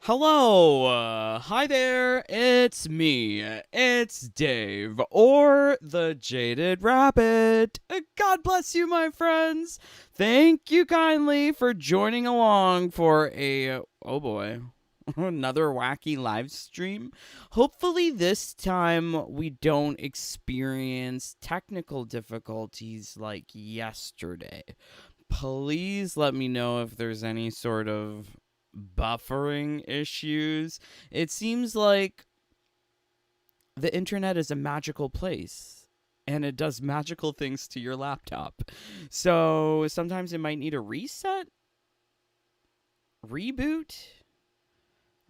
Hello, hi there, it's me, it's Dave, or the Jaded Rabbit. God bless you, my friends. Thank you kindly for joining along for oh boy, another wacky live stream. Hopefully this time we don't experience technical difficulties like yesterday. Please let me know if there's any sort of buffering issues. It seems like the internet is a magical place and it does magical things to your laptop. So sometimes it might need a reset, reboot.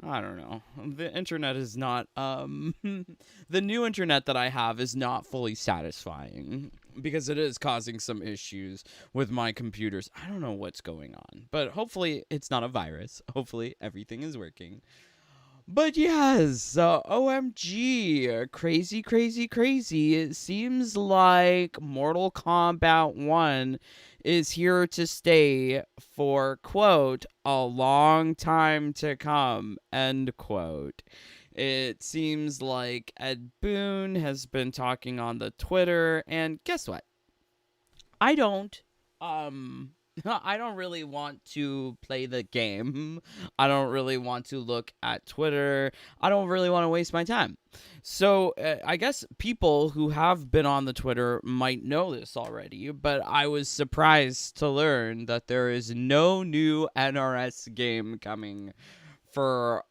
I don't know. The internet is not the new internet that I have is not fully satisfying because it is causing some issues with my computers. I don't know what's going on, but hopefully it's not a virus. Hopefully everything is working. But yes, OMG, crazy, crazy, crazy. It seems like Mortal Kombat 1 is here to stay for, quote, a long time to come, end quote. It seems like Ed Boon has been talking on the Twitter, and guess what? I don't. Um, I don't really want to play the game. I don't really want to look at Twitter. I don't really want to waste my time. So I guess people who have been on the Twitter might know this already, but I was surprised to learn that there is no new NRS game coming for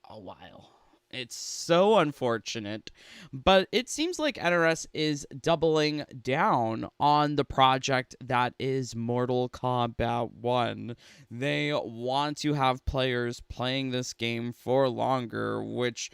a while. It's so unfortunate, but it seems like NRS is doubling down on the project that is Mortal Kombat 1. They want to have players playing this game for longer, which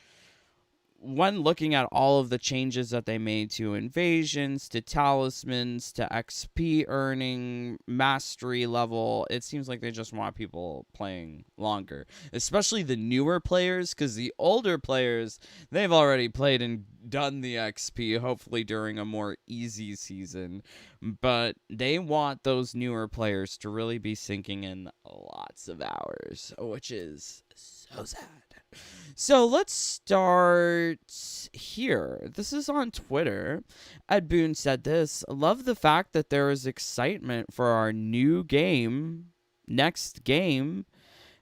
when looking at all of the changes that they made to invasions, to talismans, to XP earning, mastery level, it seems like they just want people playing longer. Especially the newer players, because the older players, they've already played and done the XP, hopefully during a more easy season. But they want those newer players to really be sinking in lots of hours, which is so sad. So let's start here. This is on Twitter. Ed Boon said this: love the fact that there is excitement for our new game, next game.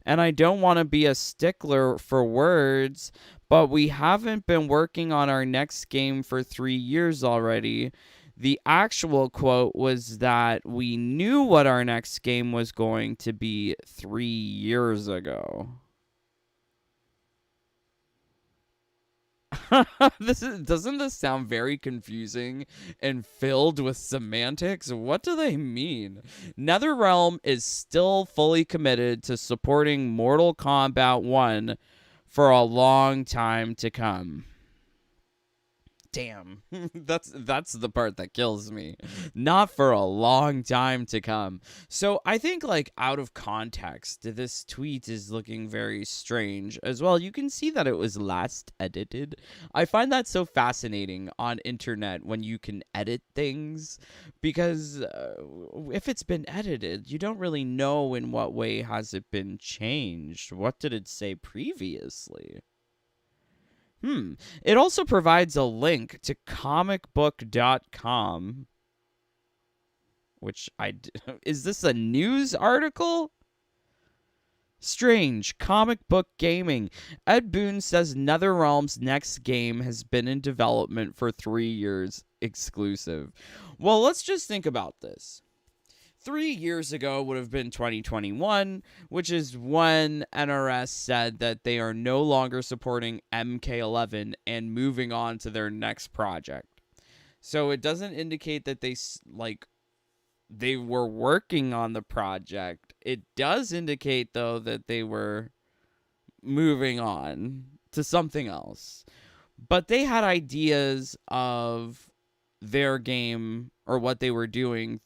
And I don't want to be a stickler for words, but we haven't been working on our next game for 3 years already. The actual quote was that we knew what our next game was going to be 3 years ago. Doesn't this sound very confusing and filled with semantics? What do they mean? NetherRealm is still fully committed to supporting Mortal Kombat 1 for a long time to come. Damn. that's the part that kills me. Not for a long time to come. So I think, like, out of context, this tweet is looking very strange as well. You can see that it was last edited. I find that so fascinating on internet when you can edit things, because if it's been edited, you don't really know in what way has it been changed. What did it say previously? It also provides a link to comicbook.com, which is this a news article? Strange. Comic book gaming. Ed Boon says NetherRealm's next game has been in development for 3 years, exclusive. Well, let's just think about this. 3 years ago would have been 2021, which is when NRS said that they are no longer supporting MK11 and moving on to their next project. So it doesn't indicate that they were working on the project. It does indicate, though, that they were moving on to something else. But they had ideas of their game or what they were doing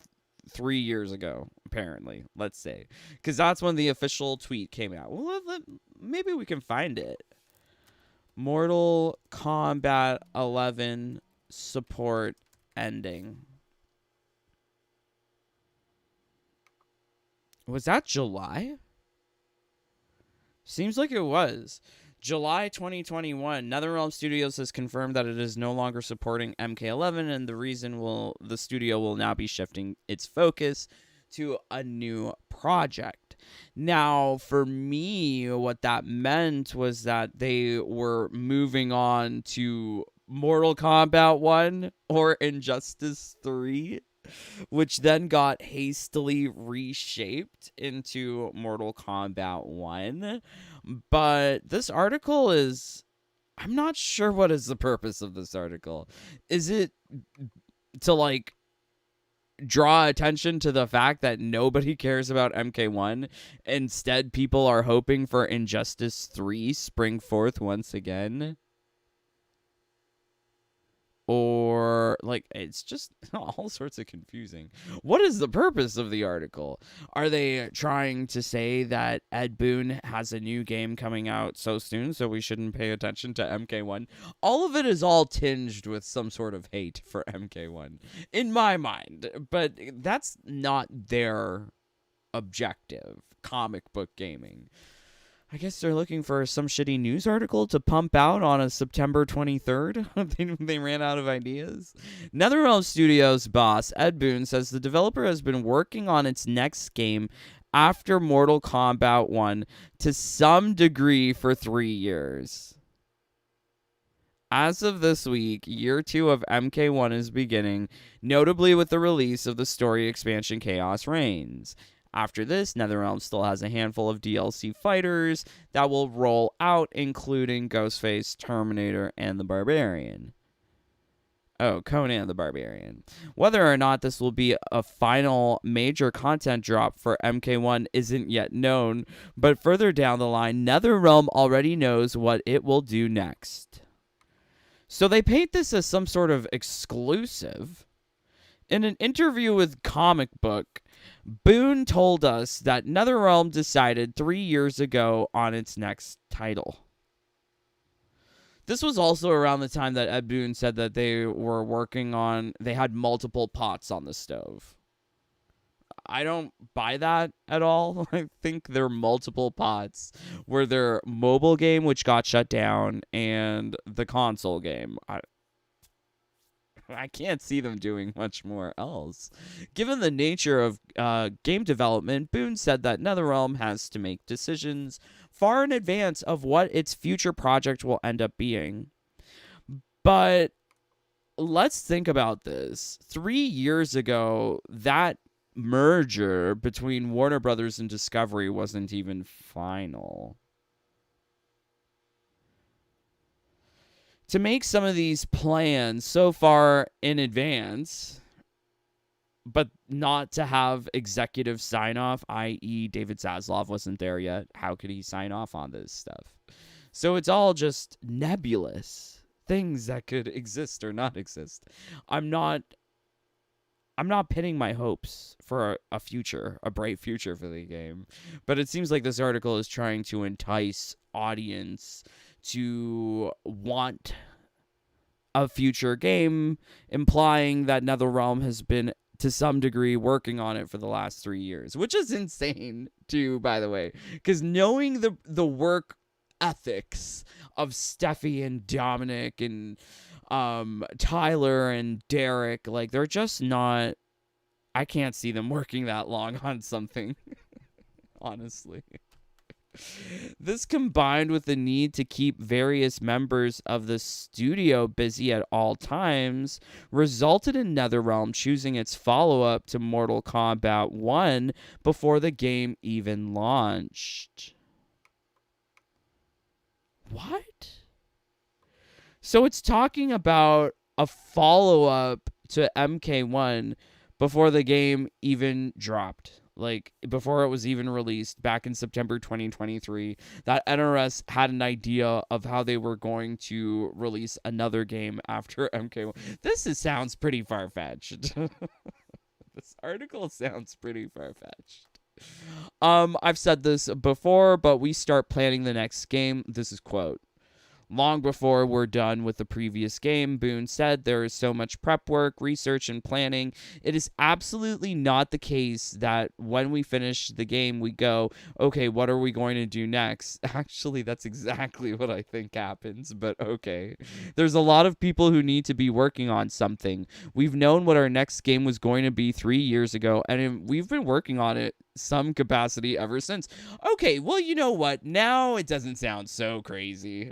3 years ago, apparently, let's say, because that's when the official tweet came out. Well, maybe we can find it. Mortal Kombat 11 support ending. Was that July? Seems like it was. July 2021, NetherRealm Studios has confirmed that it is no longer supporting MK11, and the studio will now be shifting its focus to a new project. Now, for me, what that meant was that they were moving on to Mortal Kombat 1 or Injustice 3, which then got hastily reshaped into Mortal Kombat 1. But this article is, I'm not sure what is the purpose of this article. Is it to like draw attention to the fact that nobody cares about MK1? Instead, people are hoping for Injustice 3 spring forth once again? Or like it's just all sorts of confusing. What is the purpose of the article? Are they trying to say that Ed Boon has a new game coming out so soon, so we shouldn't pay attention to MK1? All of it is all tinged with some sort of hate for MK1 in my mind, but that's not their objective. Comic book gaming. I guess they're looking for some shitty news article to pump out on a September 23rd. They ran out of ideas. NetherRealm Studios boss Ed Boon says the developer has been working on its next game after Mortal Kombat 1 to some degree for 3 years. As of this week, year 2 of MK1 is beginning, notably with the release of the story expansion Chaos Reigns. After this, NetherRealm still has a handful of DLC fighters that will roll out, including Ghostface, Terminator, and the Barbarian. Oh, Conan the Barbarian. Whether or not this will be a final major content drop for MK1 isn't yet known, but further down the line, NetherRealm already knows what it will do next. So they paint this as some sort of exclusive. In an interview with Comic Book, Boon told us that NetherRealm decided 3 years ago on its next title. This was also around the time that Ed Boon said that they had multiple pots on the stove. I don't buy that at all. I think there are multiple pots where their mobile game, which got shut down, and the console game. I can't see them doing much more else. Given the nature of game development, Boon said that NetherRealm has to make decisions far in advance of what its future project will end up being. But let's think about this. 3 years ago, that merger between Warner Brothers and Discovery wasn't even final. To make some of these plans so far in advance, but not to have executive sign-off, i.e. David Zaslav wasn't there yet. How could he sign off on this stuff? So it's all just nebulous things that could exist or not exist. I'm not pinning my hopes for a future, a bright future for the game. But it seems like this article is trying to entice audience to want a future game, implying that NetherRealm has been, to some degree, working on it for the last 3 years, which is insane, too, by the way, because knowing the work ethics of Steffi and Dominic and Tyler and Derek, like, they're just not, I can't see them working that long on something, honestly. This, combined with the need to keep various members of the studio busy at all times, resulted in NetherRealm choosing its follow-up to Mortal Kombat 1 before the game even launched. What? So it's talking about a follow-up to MK1 before the game even dropped. Like, before it was even released back in September 2023, that NRS had an idea of how they were going to release another game after MK1. Sounds pretty far-fetched. This article sounds pretty far-fetched. I've said this before, but we start planning the next game. This is quote. Long before we're done with the previous game, Boone said there is so much prep work, research, and planning. It is absolutely not the case that when we finish the game, we go, okay, what are we going to do next? Actually, that's exactly what I think happens, but okay. There's a lot of people who need to be working on something. We've known what our next game was going to be 3 years ago, and we've been working on it some capacity ever since. Okay, well, you know what? Now it doesn't sound so crazy.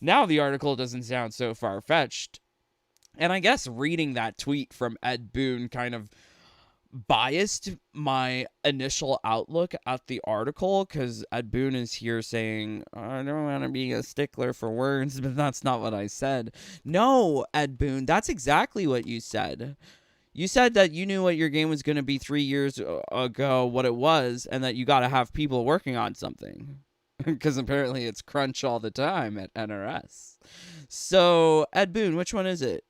Now the article doesn't sound so far-fetched. And I guess reading that tweet from Ed Boone kind of biased my initial outlook at the article, because Ed Boone is here saying, I don't want to be a stickler for words, but that's not what I said. No, Ed Boone, that's exactly what you said. You said that you knew what your game was going to be 3 years ago, what it was, and that you got to have people working on something. Because apparently it's crunch all the time at NRS. So, Ed Boone, which one is it?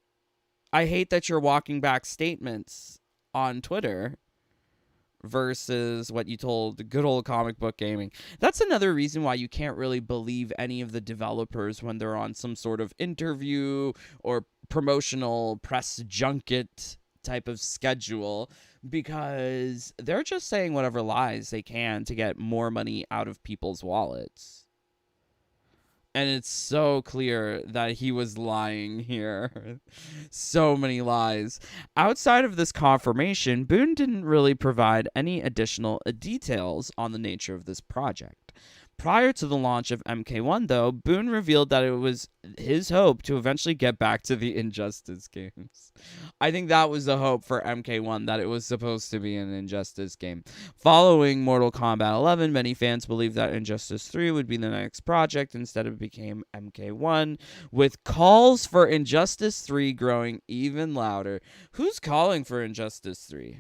I hate that you're walking back statements on Twitter versus what you told good old Comic Book Gaming. That's another reason why you can't really believe any of the developers when they're on some sort of interview or promotional press junket type of schedule, because they're just saying whatever lies they can to get more money out of people's wallets. And it's so clear that he was lying here. So many lies. Outside of this confirmation, Boone didn't really provide any additional details on the nature of this project. Prior to the launch of MK1, though, Boone revealed that it was his hope to eventually get back to the Injustice games. I think that was the hope for MK1, that it was supposed to be an Injustice game. Following Mortal Kombat 11, many fans believed that Injustice 3 would be the next project. Instead, it became MK1, with calls for Injustice 3 growing even louder. Who's calling for Injustice 3?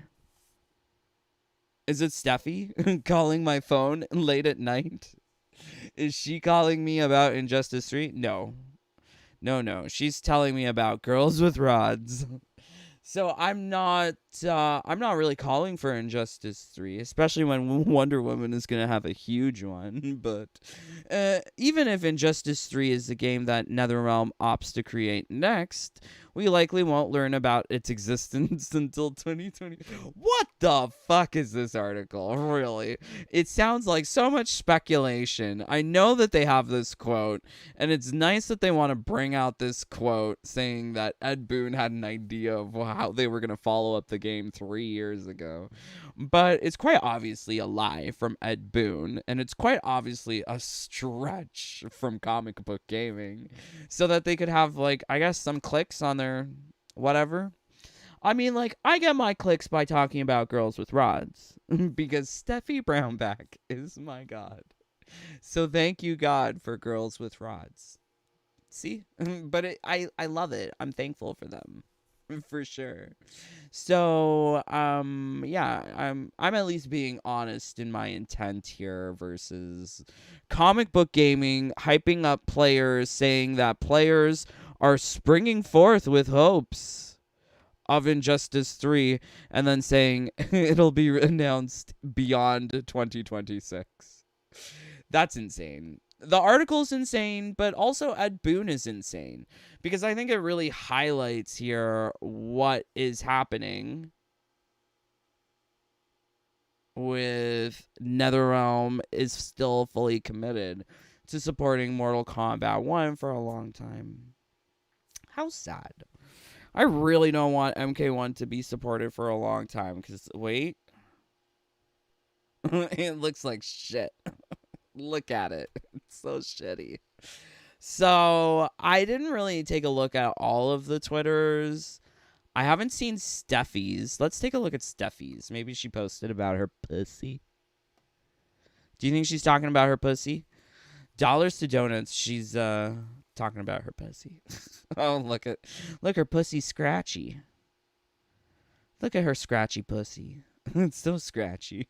Is it Steffi calling my phone late at night? Is she calling me about Injustice 3? No. No. She's telling me about Girls with Rods. So I'm not really calling for Injustice 3, especially when Wonder Woman is going to have a huge one. But even if Injustice 3 is the game that NetherRealm opts to create next, we likely won't learn about its existence until 2020. What the fuck is this article? Really? It sounds like so much speculation. I know that they have this quote, and it's nice that they want to bring out this quote saying that Ed Boone had an idea of how they were going to follow up the game 3 years ago. But it's quite obviously a lie from Ed Boone, and it's quite obviously a stretch from Comic Book Gaming, so that they could have, like, I guess some clicks on their whatever. I mean, like, I get my clicks by talking about Girls with Rods, because Steffi Brownback is my god. So thank you, God, for Girls with Rods. See? But I love it. I'm thankful for them. For sure. So, yeah, I'm at least being honest in my intent here versus Comic Book Gaming hyping up players, saying that players are springing forth with hopes of Injustice 3, and then saying it'll be announced beyond 2026. That's insane. The article's insane, but also Ed Boone is insane, because I think it really highlights here what is happening with NetherRealm is still fully committed to supporting Mortal Kombat 1 for a long time. How sad. I really don't want MK1 to be supported for a long time, because, wait. It looks like shit. Look at it. It's so shitty. So, I didn't really take a look at all of the Twitters. I haven't seen Steffi's. Let's take a look at Steffi's. Maybe she posted about her pussy. Do you think she's talking about her pussy? Dollars to Donuts, she's talking about her pussy. Oh, look her pussy scratchy. Look at her scratchy pussy. It's so scratchy.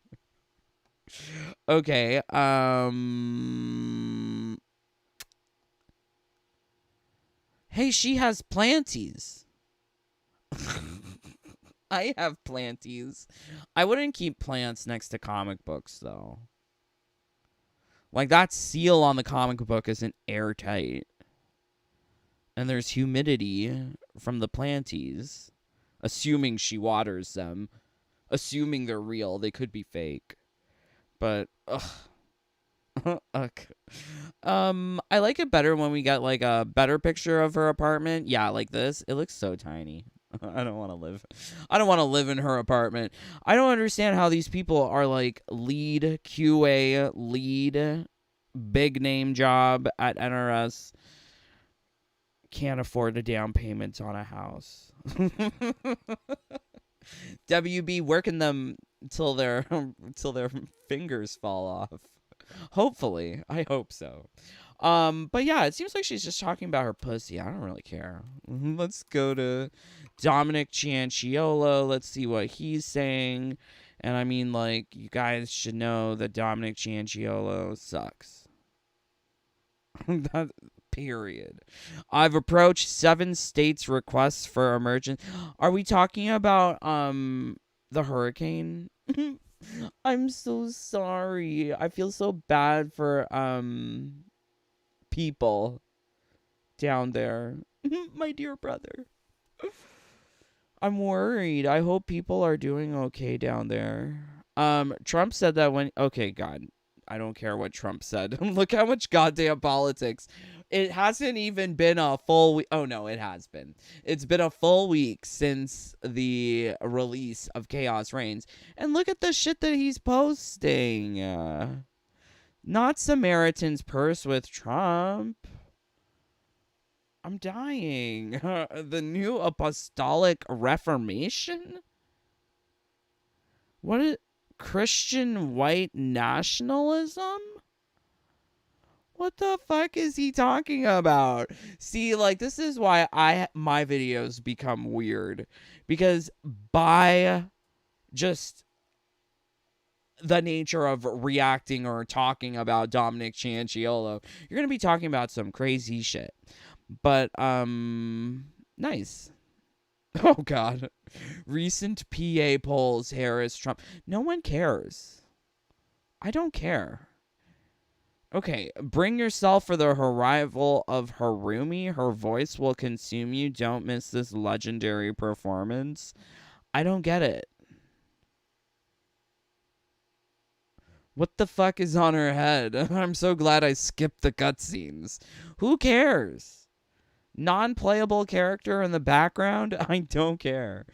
Okay, hey, she has planties. I have planties. I wouldn't keep plants next to comic books, though. Like, that seal on the comic book isn't airtight. and there's humidity from the planties, assuming she waters them, assuming they're real. They could be fake, but okay. I like it better when we get like a better picture of her apartment. Yeah, like this. It looks so tiny. I don't want to live. I don't want to live in her apartment. I don't understand how these people are like lead QA, lead big name job at NRS, can't afford a down payment on a house. WB working them till their fingers fall off. Hopefully, I hope so. But yeah, it seems like she's just talking about her pussy. I don't really care. Let's go to Dominic Cianciolo. Let's see what he's saying. And I mean, like, you guys should know that Dominic Cianciolo sucks. That period. I've approached 7 states' requests for emergency. Are we talking about the hurricane? I'm so sorry. I feel so bad for people down there. My dear brother. I'm worried. I hope people are doing okay down there. Trump said that when okay, God. I don't care what Trump said. Look how much goddamn politics. It hasn't even been a full week. Oh, no, it has been. It's been a full week since the release of Chaos Reigns. And look at the shit that he's posting. Not Samaritan's Purse with Trump. I'm dying. The new apostolic reformation? What is Christian white nationalism? What the fuck is he talking about? See, like, this is why my videos become weird. Because by just the nature of reacting or talking about Dominic Cianciolo, you're going to be talking about some crazy shit. But, nice. Oh, God. Recent PA polls, Harris, Trump. No one cares. I don't care. Okay, bring yourself for the arrival of Harumi. Her voice will consume you. Don't miss this legendary performance. I don't get it. What the fuck is on her head? I'm so glad I skipped the cutscenes. Who cares? Non-playable character in the background? I don't care.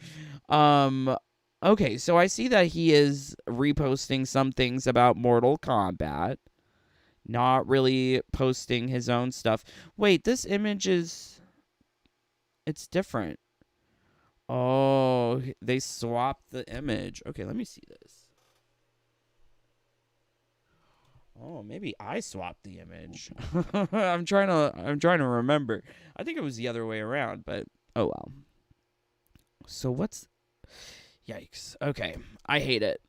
Okay, so I see that he is reposting some things about Mortal Kombat. Not really posting his own stuff. Wait, this image is... It's different. Oh, they swapped the image. Okay, let me see this. Oh, maybe I swapped the image. I'm trying to remember. I think it was the other way around, but oh well. So what's yikes. Okay. I hate it.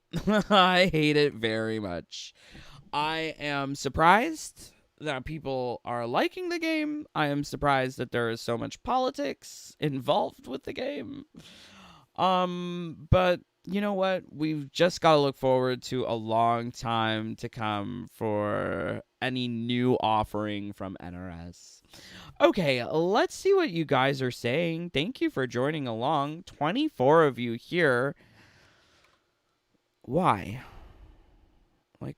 I hate it very much. I am surprised that people are liking the game. I am surprised that there is so much politics involved with the game. But you know what? We've just got to look forward to a long time to come for any new offering from NRS. Okay, let's see what you guys are saying. Thank you for joining along. 24 of you here. Why? Like,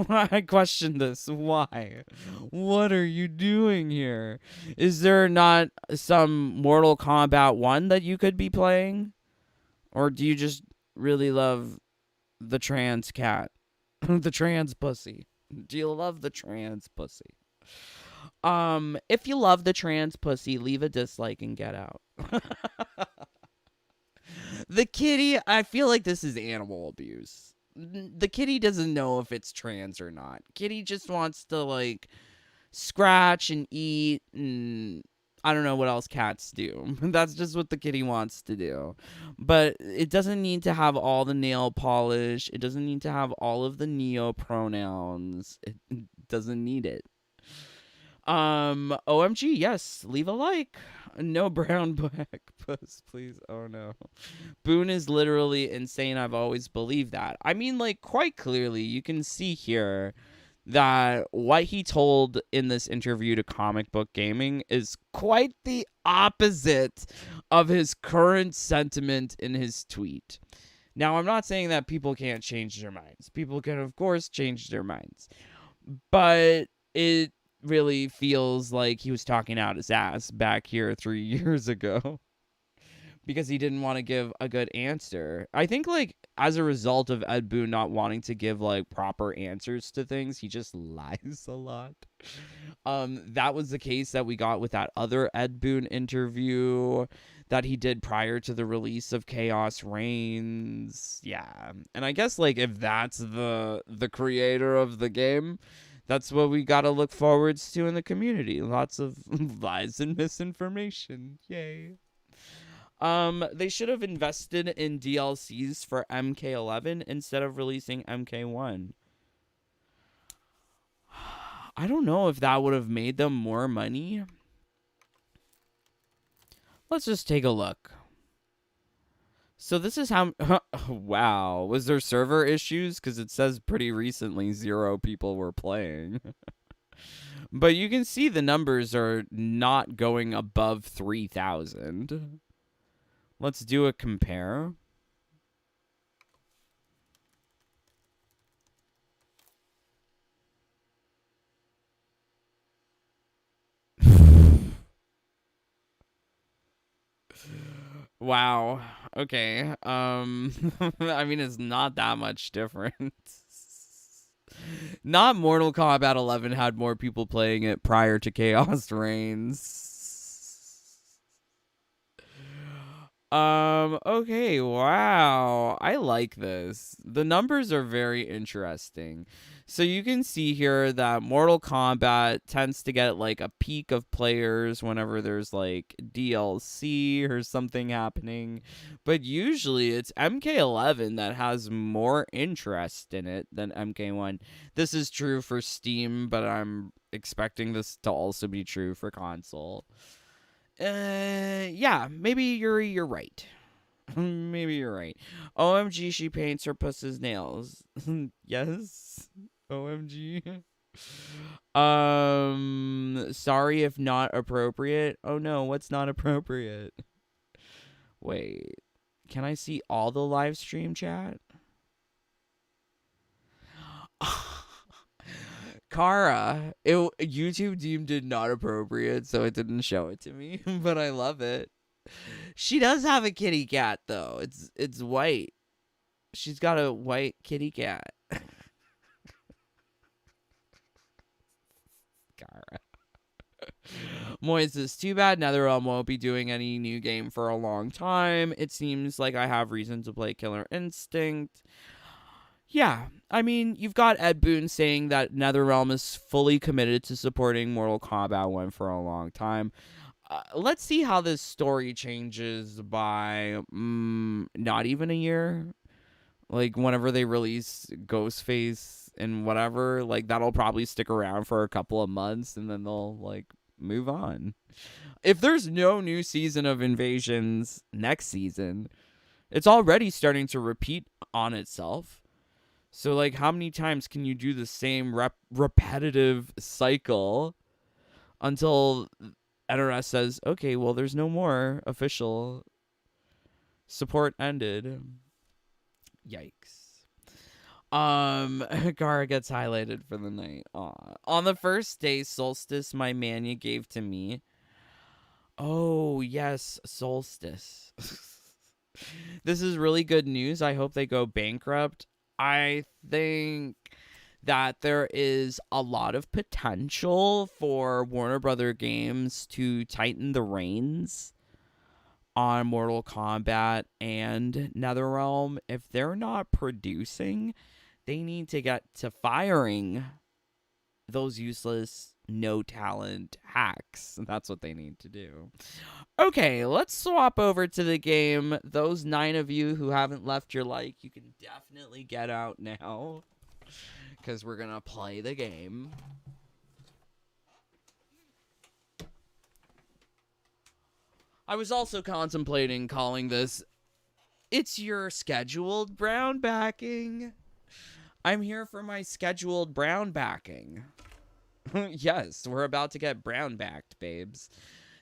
I question this. Why? What are you doing here? Is there not some Mortal Kombat 1 that you could be playing? Or do you just really love the trans cat? The trans pussy. Do you love the trans pussy? If you love the trans pussy, leave a dislike and get out. The kitty, I feel like this is animal abuse. The kitty doesn't know if it's trans or not. Kitty just wants to, like, scratch and eat, and I don't know what else cats do. That's just what the kitty wants to do. But it doesn't need to have all the nail polish. It doesn't need to have all of the neo pronouns. It doesn't need it. OMG, yes, leave a like. No brown black puss, please. Oh no. Boone is literally insane. I've always believed that. I mean, like, quite clearly, you can see here that what he told in this interview to Comic Book Gaming is quite the opposite of his current sentiment in his tweet. Now, I'm not saying that people can't change their minds. People can, of course, change their minds. But it really feels like he was talking out his ass back here 3 years ago. Because he didn't want to give a good answer. I think, like, as a result of Ed Boon not wanting to give, like, proper answers to things, he just lies a lot. That was the case that we got with that other Ed Boon interview that he did prior to the release of Chaos Reigns. Yeah. And I guess, like, if that's the creator of the game, that's what we gotta look forwards to in the community. Lots of lies and misinformation. Yay. They should have invested in DLCs for MK11 instead of releasing MK1. I don't know if that would have made them more money. Let's just take a look. So this is how... wow. Was there server issues? Because it says pretty recently 0 people were playing. But you can see the numbers are not going above 3,000. Let's do a compare. Wow. Okay. I mean, it's not that much different. Not Mortal Kombat 11 had more people playing it prior to Chaos Reigns. Okay, wow. I like this. The numbers are very interesting. So you can see here that Mortal Kombat tends to get like a peak of players whenever there's like DLC or something happening. But usually it's MK11 that has more interest in it than MK1. This is true for Steam, but I'm expecting this to also be true for console. Yeah, maybe you're right. Maybe you're right. OMG, she paints her puss's nails. Yes. OMG. Sorry if not appropriate. Oh no, what's not appropriate? Wait. Can I see all the live stream chat? Kara, YouTube deemed it not appropriate, so it didn't show it to me, but I love it. She does have a kitty cat, though. It's white. She's got a white kitty cat. Kara. Moise, too bad NetherRealm won't be doing any new game for a long time. It seems like I have reason to play Killer Instinct. Yeah, I mean, you've got Ed Boon saying that NetherRealm is fully committed to supporting Mortal Kombat 1 for a long time. Let's see how this story changes by not even a year. Like, whenever they release Ghostface and whatever, like, that'll probably stick around for a couple of months, and then they'll, like, move on. If there's no new season of Invasions next season, it's already starting to repeat on itself. So, like, how many times can you do the same repetitive cycle until NRS says, okay, well, there's no more official support ended. Yikes. Gara gets highlighted for the night. Aw. On the first day, Solstice, my mania gave to me. Oh, yes, Solstice. This is really good news. I hope they go bankrupt. I think that there is a lot of potential for Warner Brother Games to tighten the reins on Mortal Kombat and NetherRealm. If they're not producing, they need to get to firing those useless, no talent hacks. That's what they need to do. Okay, let's swap over to the game. Those 9 of you who haven't left your like, you can definitely get out now, because we're gonna play the game. I was also contemplating calling this It's Your Scheduled Brown Backing. I'm here for my scheduled brown backing. Yes, we're about to get brown backed, babes.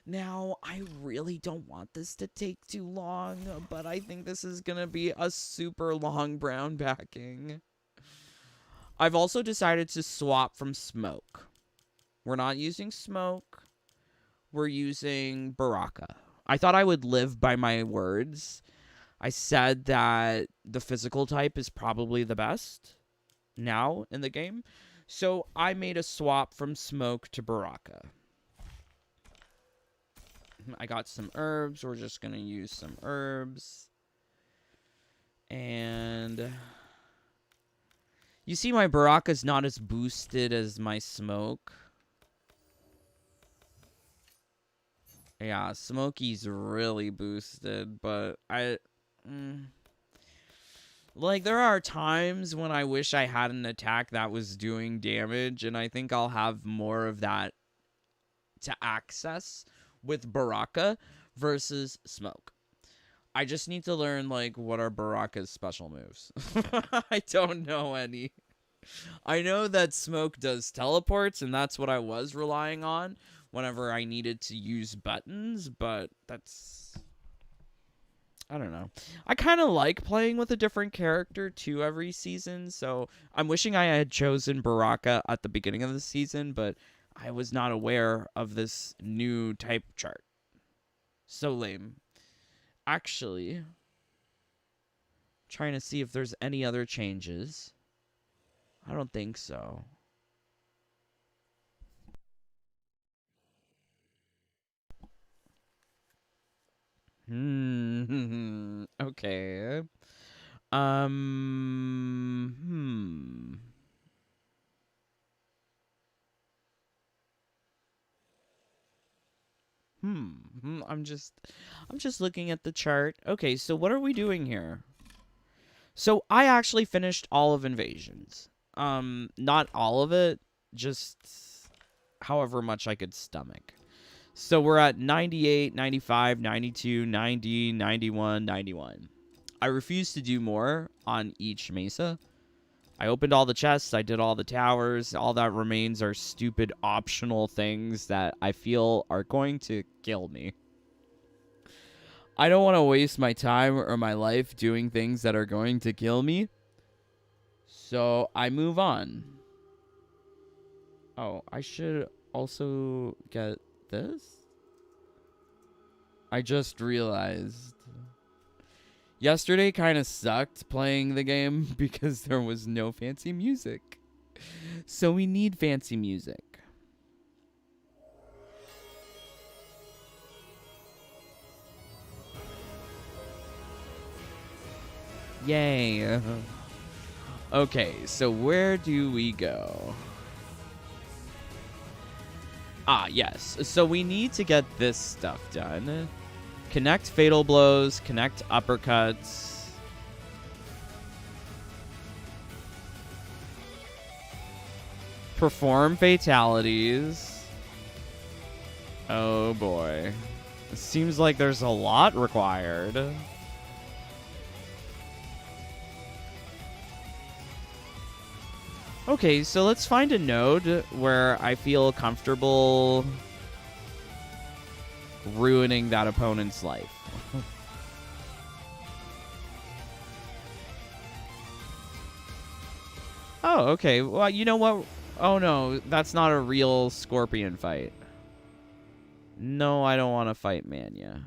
Now, I really don't want this to take too long, but I think this is going to be a super long brown backing. I've also decided to swap from smoke. We're not using smoke. We're using Baraka. I thought I would live by my words. I said that the physical type is probably the best now in the game. So I made a swap from smoke to Baraka. I got some herbs. We're just going to use some herbs. And you see my Baraka's not as boosted as my smoke. Yeah, Smokey's really boosted, but like, there are times when I wish I had an attack that was doing damage, and I think I'll have more of that to access with Baraka versus Smoke. I just need to learn, like, what are Baraka's special moves. I don't know any. I know that Smoke does teleports, and that's what I was relying on whenever I needed to use buttons, but that's... I don't know. I kind of like playing with a different character, too, every season, so I'm wishing I had chosen Baraka at the beginning of the season, but I was not aware of this new type chart. So lame. Actually, trying to see if there's any other changes. I don't think so. Okay. I'm just looking at the chart. Okay, so what are we doing here? So I actually finished all of Invasions. Not all of it, just however much I could stomach. So we're at 98, 95, 92, 90, 91, 91. I refuse to do more on each mesa. I opened all the chests. I did all the towers. All that remains are stupid optional things that I feel are going to kill me. I don't want to waste my time or my life doing things that are going to kill me. So I move on. Oh, I should also get this? I just realized. Yesterday kind of sucked playing the game because there was no fancy music. So we need fancy music. Yay. Okay, so where do we go? Ah, yes. So we need to get this stuff done. Connect fatal blows, connect uppercuts. Perform fatalities. Oh boy. It seems like there's a lot required. Okay, so let's find a node where I feel comfortable ruining that opponent's life. Oh, okay. Well, you know what? Oh, no. That's not a real Scorpion fight. No, I don't want to fight Mania.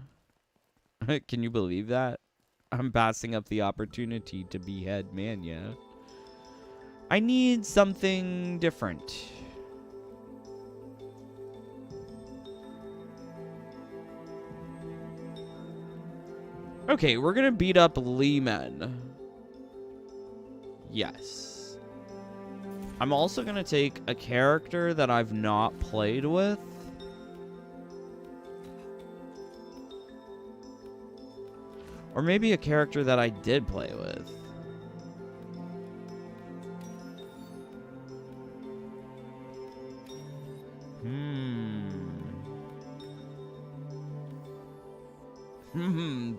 Can you believe that? I'm passing up the opportunity to behead Mania. I need something different. Okay, we're gonna beat up Lee-Men. Yes. I'm also gonna take a character that I've not played with. Or maybe a character that I did play with.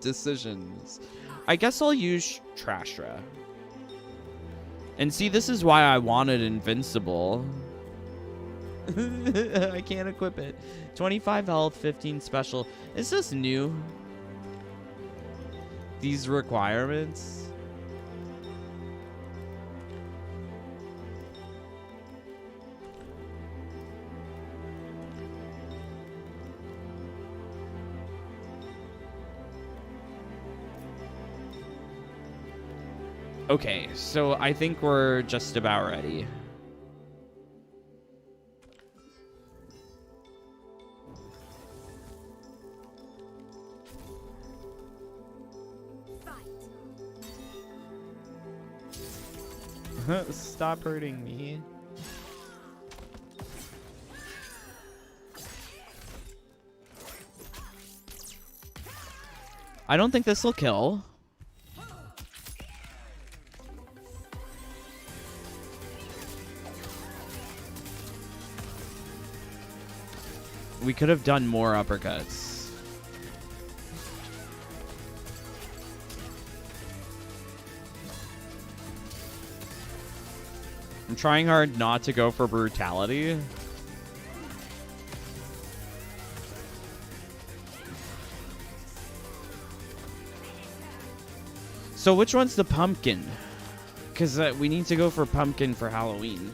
Decisions. I guess I'll use Trashra. And see, this is why I wanted Invincible. I can't equip it. 25 health, 15 special. Is this new? These requirements? Okay, so I think we're just about ready. Stop hurting me. I don't think this will kill. We could have done more uppercuts. I'm trying hard not to go for brutality. So which one's the pumpkin? Because we need to go for pumpkin for Halloween.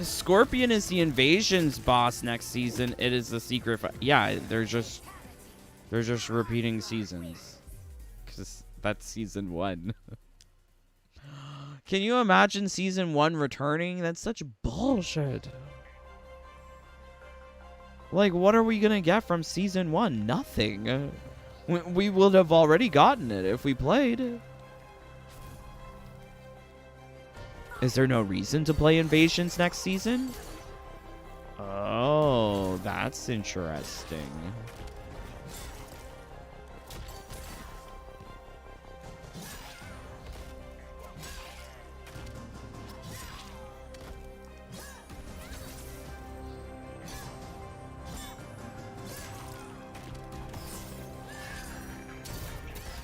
Scorpion is the invasion's boss next season. It is the secret. Yeah, they're just repeating seasons. Because that's season 1. Can you imagine season 1 returning? That's such bullshit. Like, what are we gonna get from season 1? Nothing. We would have already gotten it if we played. Is there no reason to play Invasions next season? Oh, that's interesting.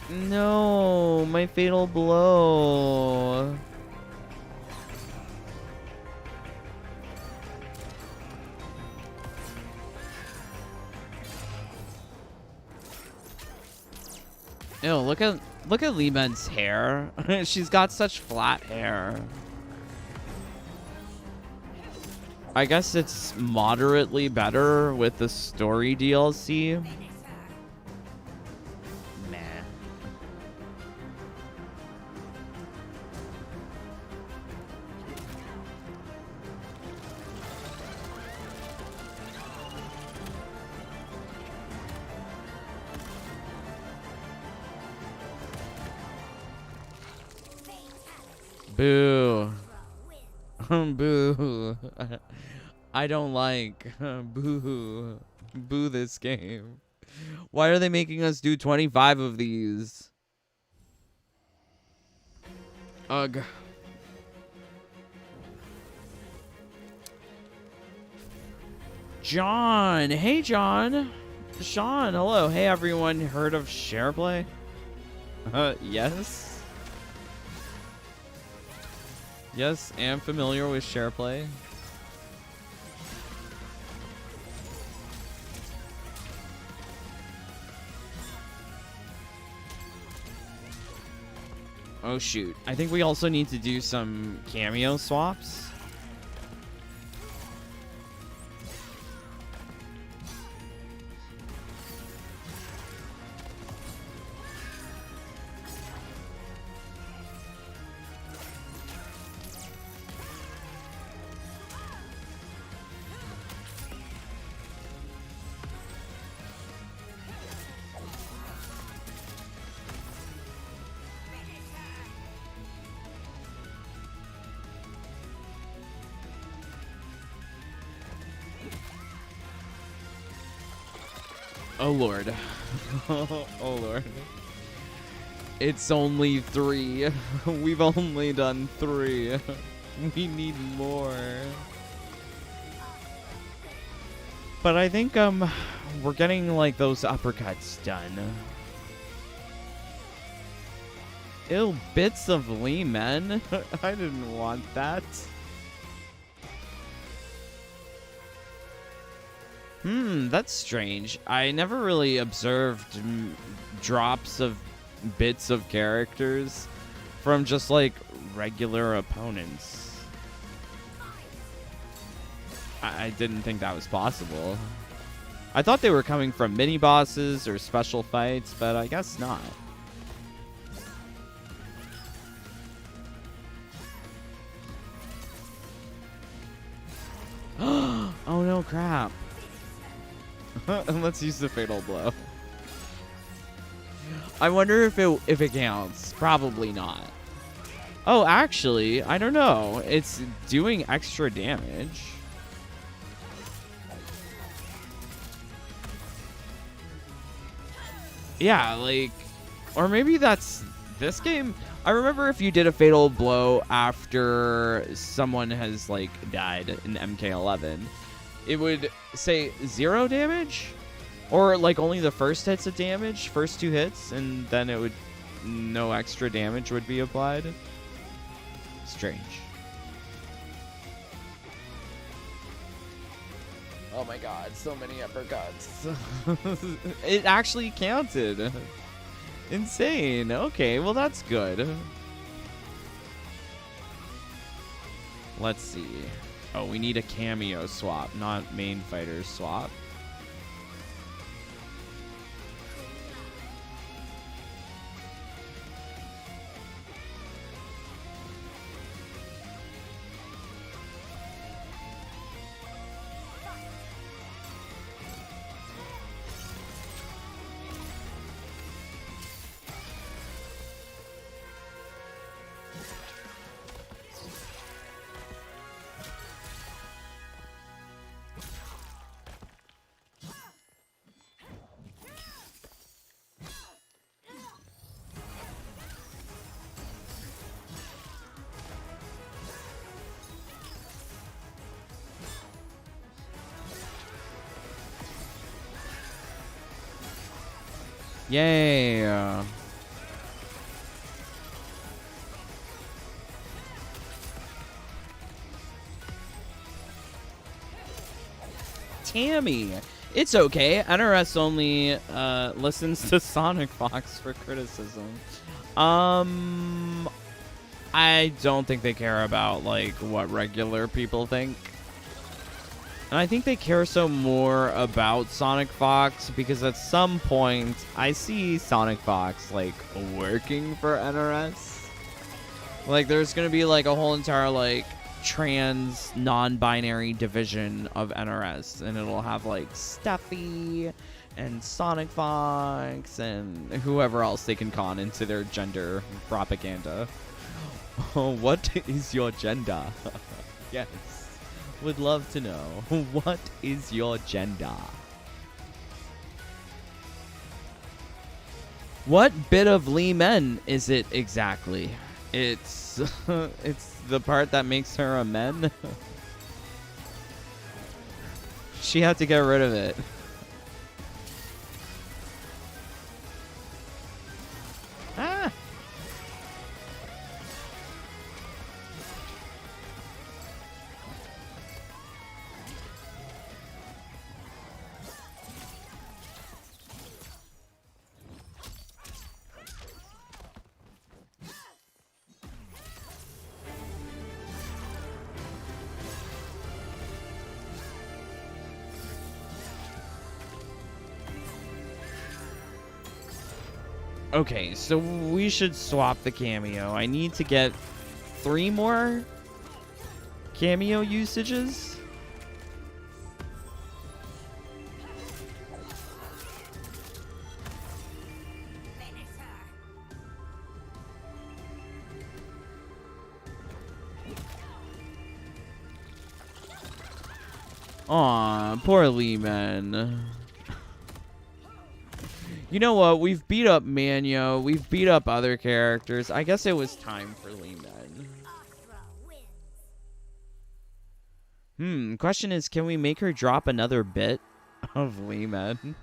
No, my fatal blow. Ew, look at Lee-Men's hair. She's got such flat hair. I guess it's moderately better with the story DLC. Meh. Boo. Boo. I don't like. Boo. Boo this game. Why are they making us do 25 of these? Ugh. John. Hey, John. Sean, hello. Hey, everyone. Heard of SharePlay? Yes. Yes, am familiar with SharePlay. Oh shoot. I think we also need to do some cameo swaps. Oh lord. Oh lord. It's only 3. We've only done 3. We need more. But I think we're getting like those uppercuts done. Ew, bits of Lee Men. I didn't want that. That's strange. I never really observed drops of bits of characters from just like regular opponents. I didn't think that was possible. I thought they were coming from mini bosses or special fights, but I guess not. Oh no, crap. Let's use the fatal blow. I wonder if it counts. Probably not. Oh, actually, I don't know. It's doing extra damage. Yeah, like, or maybe that's this game. I remember if you did a fatal blow after someone has like died in MK11, it would say 0 damage, or like only the first hits of damage, first 2 hits, and then it would no extra damage would be applied. Strange. Oh my god, so many uppercuts. It actually counted. Insane. Okay, well that's good. Let's see. Oh, we need a cameo swap, not main fighter swap. Yay! Tammy! It's okay. NRS only listens to Sonic Fox for criticism. I don't think they care about, like, what regular people think. And I think they care so more about Sonic Fox because at some point I see Sonic Fox like working for NRS. Like there's gonna be like a whole entire like trans non-binary division of NRS, and it'll have like Steffi and Sonic Fox and whoever else they can con into their gender propaganda. What is your gender? Yes. Would love to know. What is your gender? What bit of Lee Men is it exactly? It's it's the part that makes her a men. She had to get rid of it. Ah. Okay, so we should swap the cameo. I need to get 3 more cameo usages. Aw, poor Lee Man. You know what? We've beat up Manyo. We've beat up other characters. I guess it was time for Lee Men. Question is, can we make her drop another bit of Lee Men?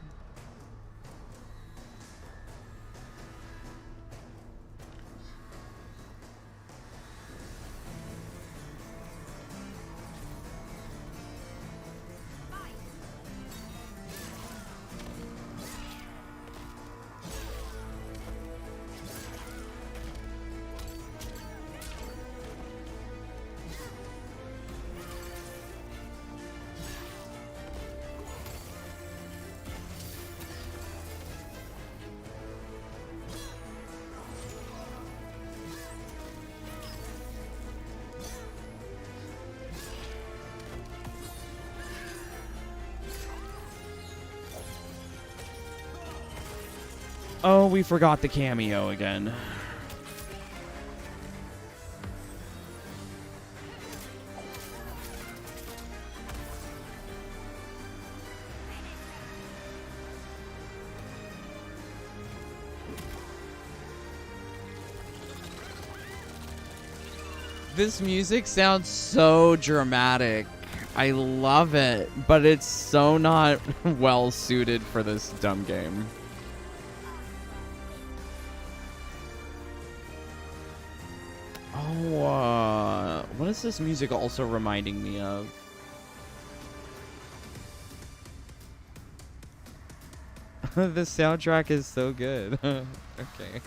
Oh, we forgot the cameo again. This music sounds so dramatic. I love it, but it's so not well suited for this dumb game. Oh, what is this music also reminding me of? The soundtrack is so good. Okay.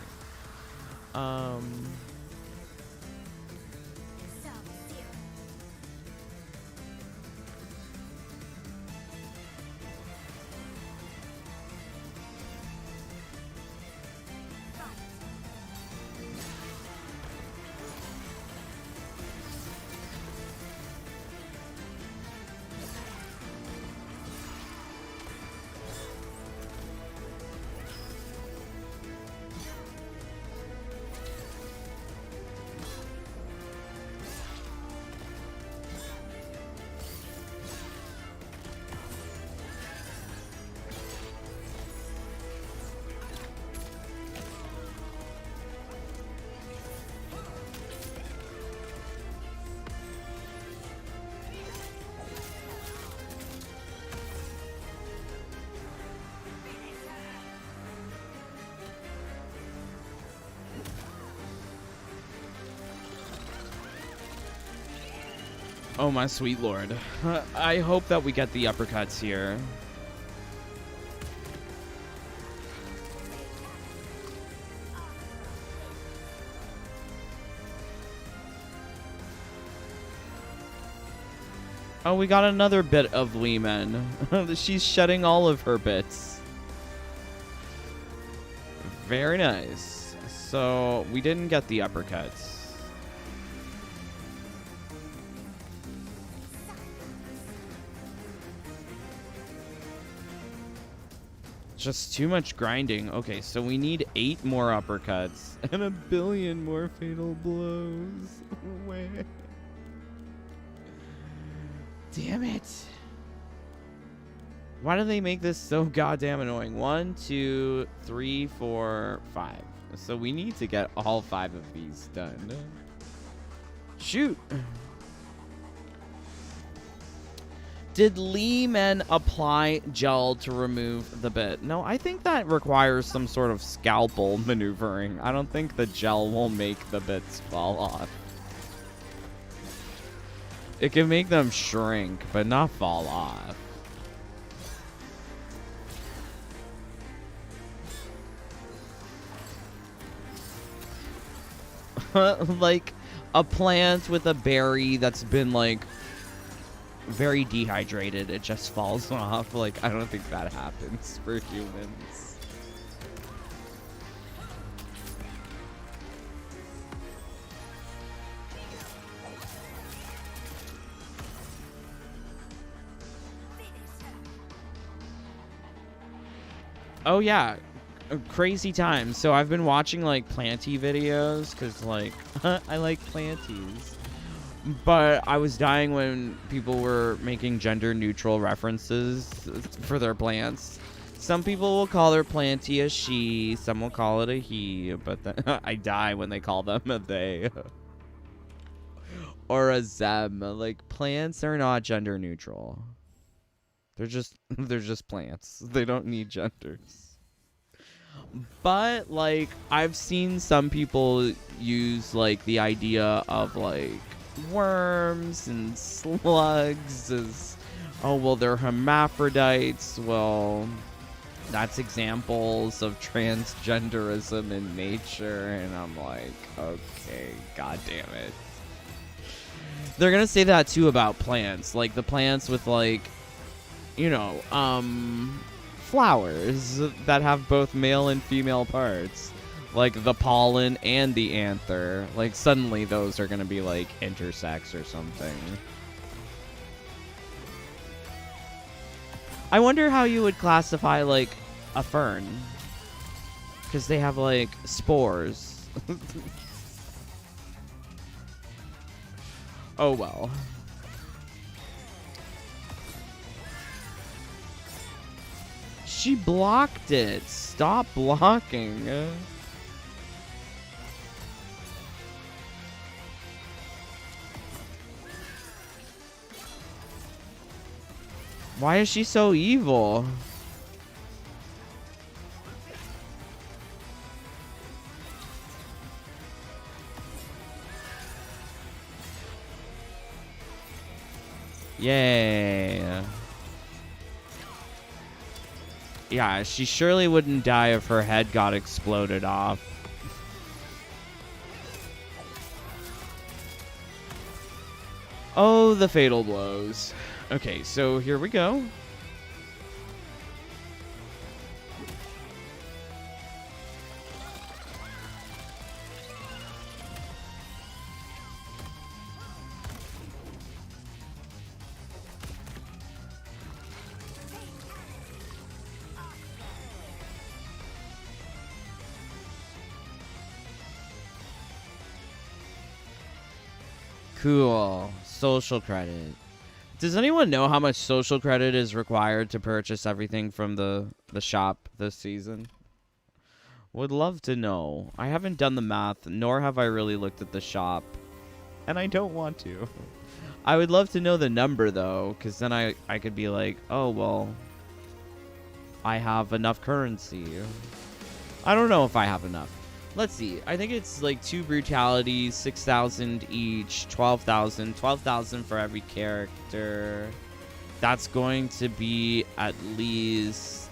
Oh, my sweet lord. I hope that we get the uppercuts here. Oh, we got another bit of Leeman. She's shedding all of her bits. Very nice. So, we didn't get the uppercuts. Just too much grinding. Okay, so we need 8 more uppercuts and 1 billion more fatal blows. Wait. Damn it. Why do they make this so goddamn annoying? 1, 2, 3, 4, 5. So we need to get all 5 of these done. Shoot. Did Leeman apply gel to remove the bit? No, I think that requires some sort of scalpel maneuvering. I don't think the gel will make the bits fall off. It can make them shrink, but not fall off. Like a plant with a berry that's been like very dehydrated, it just falls off. Like, I don't think that happens for humans. Oh yeah, crazy times. So I've been watching like planty videos because like I like planties. But I was dying when people were making gender-neutral references for their plants. Some people will call their planty a she, some will call it a he, but then I die when they call them a they. Or a them. Like, plants are not gender-neutral. They're just plants. They don't need genders. But, like, I've seen some people use, like, the idea of, like, worms and slugs as, oh, well, they're hermaphrodites. Well, that's examples of transgenderism in nature. And I'm like, okay, god damn it. They're gonna say that too about plants. Like, the plants with, like, you know, flowers that have both male and female parts. Like the pollen and the anther. Like, suddenly those are going to be, like, intersex or something. I wonder how you would classify, like, a fern. Because they have, like, spores. Oh, well. She blocked it. Stop blocking. Why is she so evil? Yay. Yeah, she surely wouldn't die if her head got exploded off. Oh, the fatal blows. Okay, so here we go. Cool. Social credit. Does anyone know how much social credit is required to purchase everything from the shop this season? Would love to know. I haven't done the math, nor have I really looked at the shop. And I don't want to. I would love to know the number, though, because then I could be like, oh, well, I have enough currency. I don't know if I have enough. Let's see. I think it's like 2 brutalities, 6,000 each, 12,000. 12,000 for every character. That's going to be at least...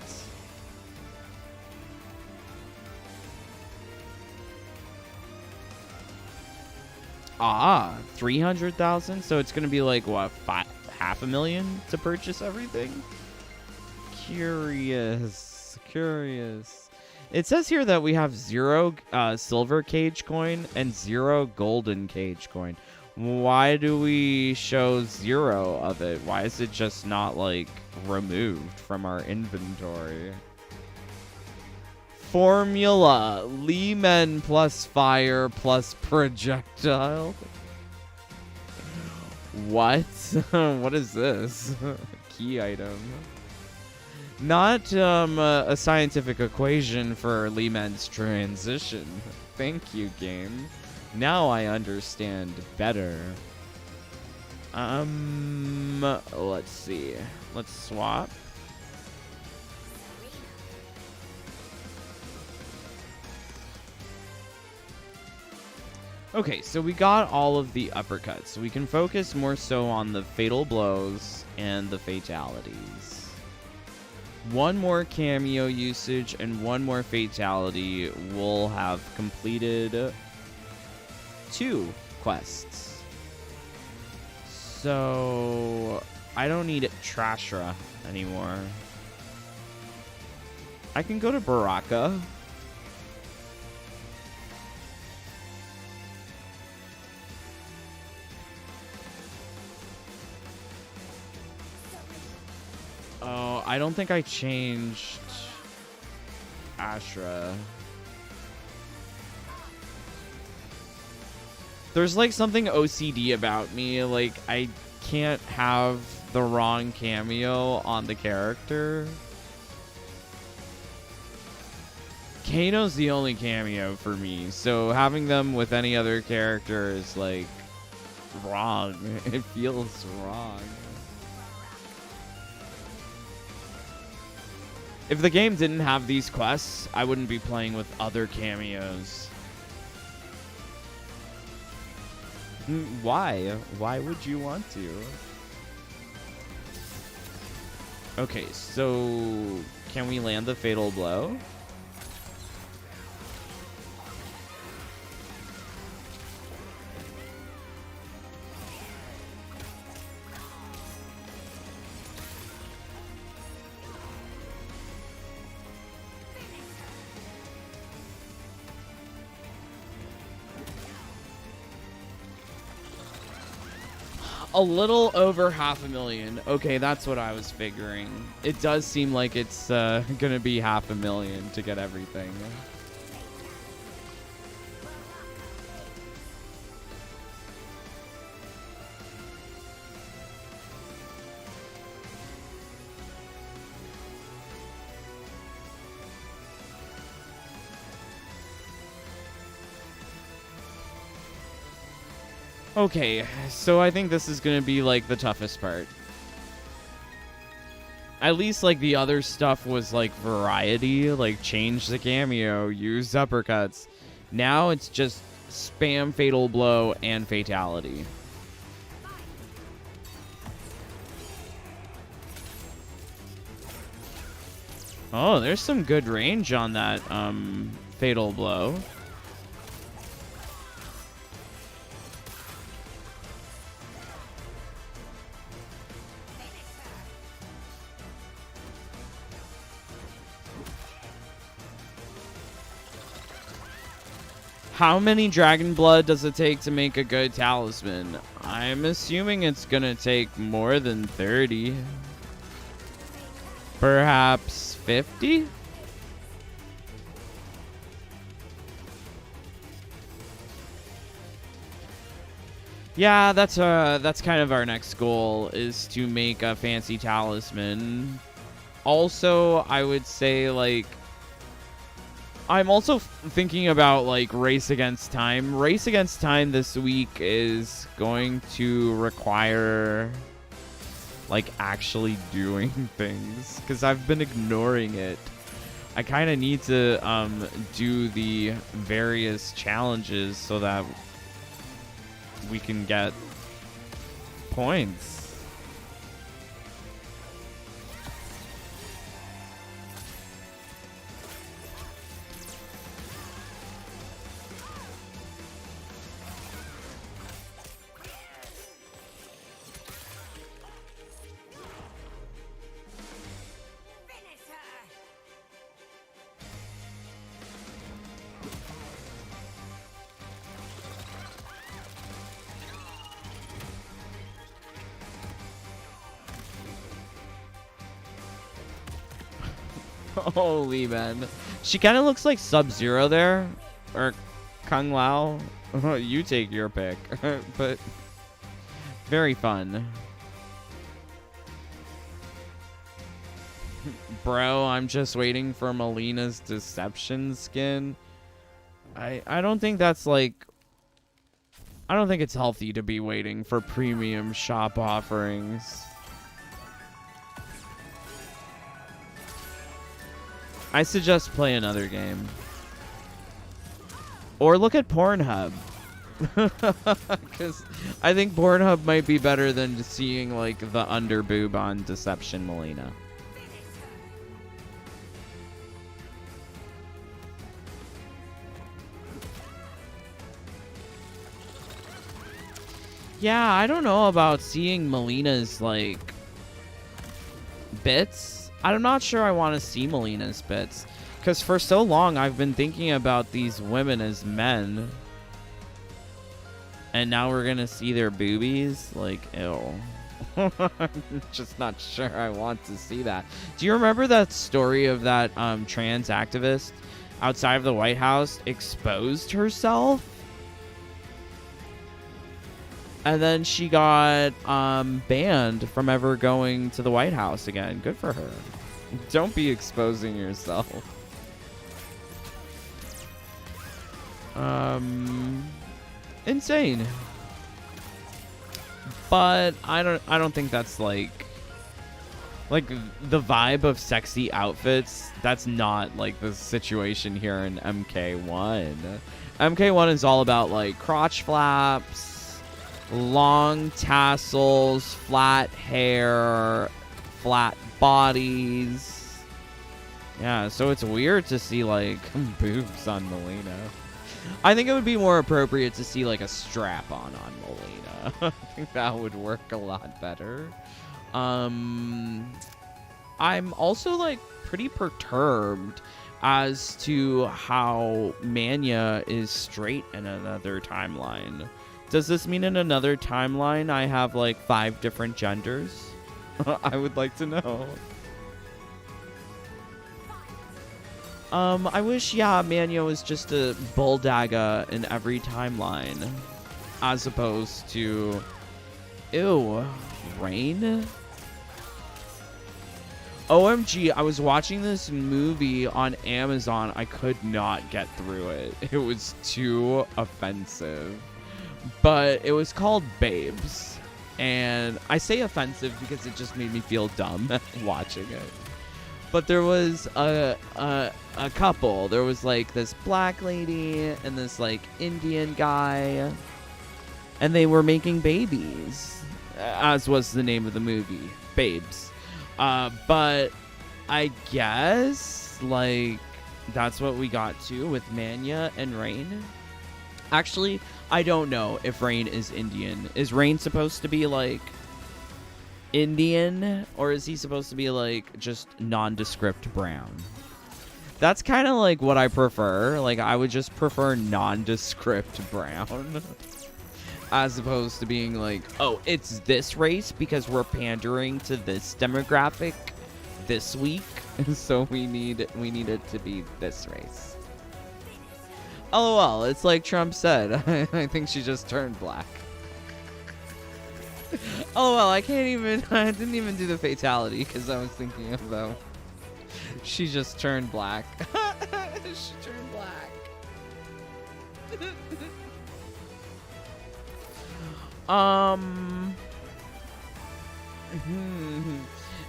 Ah, 300,000? So it's going to be like, what, half a million to purchase everything? Curious. It says here that we have 0 silver cage coin and 0 golden cage coin. Why do we show 0 of it? Why is it just not, like, removed from our inventory? Formula. Leman plus fire plus projectile. What? What is this? Key item. Not a scientific equation for Leman's transition. Thank you, game. Now I understand better. Let's see. Let's swap. Okay, so we got all of the uppercuts. So we can focus more so on the fatal blows and the fatalities. 1 more cameo usage and 1 more fatality will have completed 2 quests. So I don't need Trashra anymore. I can go to Baraka. Oh, I don't think I changed Ashra. There's like something OCD about me. Like, I can't have the wrong cameo on the character. Kano's the only cameo for me, so having them with any other character is like wrong. It feels wrong. If the game didn't have these quests, I wouldn't be playing with other cameos. Why? Why would you want to? Okay, so can we land the fatal blow? A little over 500,000. Okay, that's what I was figuring. It does seem like it's gonna be 500,000 to get everything. Okay, so I think this is gonna be like the toughest part. At least like the other stuff was like variety, like change the cameo, use uppercuts. Now it's just spam fatal blow and fatality. Oh, there's some good range on that fatal blow. How many dragon blood does it take to make a good talisman? I'm assuming it's gonna take more than 30. Perhaps 50? Yeah, that's kind of our next goal, is to make a fancy talisman. Also, I would say, like, I'm also thinking about, like, Race Against Time. Race Against Time this week is going to require, like, actually doing things, because I've been ignoring it. I kind of need to do the various challenges so that we can get points. Holy man. She kind of looks like Sub-Zero there. Or Kung Lao. You take your pick. But very fun. Bro, I'm just waiting for Melina's Deception skin. I don't think that's like... I don't think it's healthy to be waiting for premium shop offerings. I suggest play another game. Or look at Pornhub. Because I think Pornhub might be better than just seeing, like, the underboob on Deception Melina. Yeah, I don't know about seeing Melina's, like, bits. I'm not sure I want to see Melina's bits. Because for so long, I've been thinking about these women as men. And now we're going to see their boobies? Like, ew. I'm just not sure I want to see that. Do you remember that story of that trans activist outside of the White House exposed herself? And then she got banned from ever going to the White House again. Good for her. Don't be exposing yourself. Insane. But I don't think that's like the vibe of sexy outfits. That's not like the situation here in MK1. MK1 is all about like crotch flaps, long tassels, flat hair, flat bodies. Yeah, so it's weird to see like boobs on Melina. I think it would be more appropriate to see like a strap on Melina. I think that would work a lot better. I'm also like pretty perturbed as to how Manya is straight in another timeline. Does this mean in another timeline I have like 5 different genders? I would like to know. I wish, yeah, Manya was just a bulldaga in every timeline. As opposed to... Ew. Rain? OMG, I was watching this movie on Amazon. I could not get through it. It was too offensive. but it was called Babes. And I say offensive because it just made me feel dumb watching it. But there was a couple. There was like this black lady and this like Indian guy. And they were making babies, as was the name of the movie, Babes. But I guess like that's what we got to with Manya and Rain. Actually, I don't know if Rain is Indian. Is Rain supposed to be like Indian, or is he supposed to be like just nondescript brown? That's kind of like what I prefer. Like I would just prefer nondescript brown as opposed to being like, oh, it's this race because we're pandering to this demographic this week, so we need it to be this race. LOL, it's like Trump said. I think she just turned black. LOL, I didn't even do the fatality because I was thinking about she just turned black. She turned black.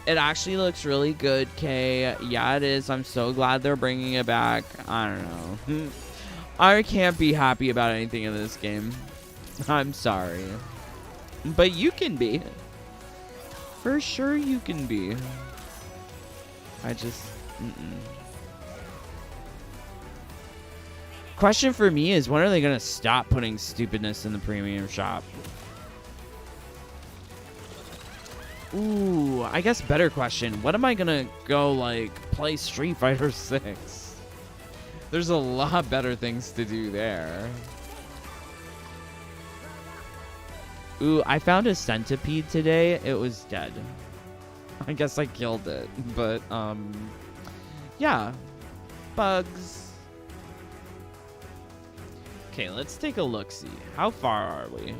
It actually looks really good, Kay. Yeah, it is. I'm so glad they're bringing it back. I don't know. I can't be happy about anything in this game. I'm sorry. But you can be. For sure you can be. I just... Question for me is, when are they going to stop putting stupidness in the premium shop? Ooh, I guess better question. When am I going to go, like, play Street Fighter 6? There's a lot better things to do there. Ooh, I found a centipede today. It was dead. I guess I killed it. But, yeah. Bugs. Okay, let's take a look-see. How far are we?